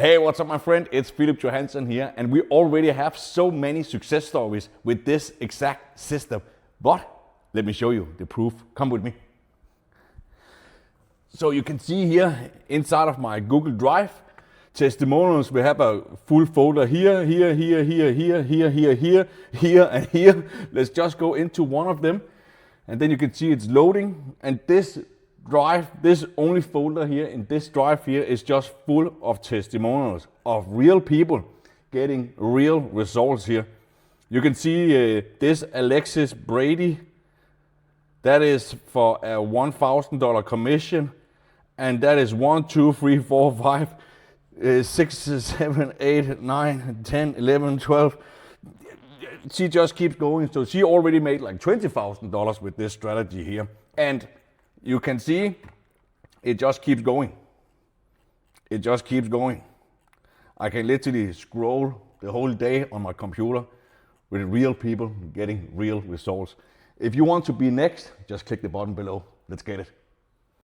Hey, what's up my friend? It's Philip Johansson here, and we already have so many success stories with this exact system. But let me show you the proof. Come with me. So you can see here inside of my Google Drive testimonials, we have a full folder here, and here. Let's just go into one of them, and then you can see it's loading. And this drive, this only folder here in this drive here is just full of testimonials of real people getting real results here. You can see this Alexis Brady, that is for a $1,000 commission, and that is 1, 2, 3, 4, 5, 6, 7, 8, 9, 10, 11, 12. She just keeps going. So she already made like $20,000 with this strategy here. And you can see it just keeps going. It just keeps going. I can literally scroll the whole day on my computer with real people getting real results. If you want to be next, just click the button below. Let's get it.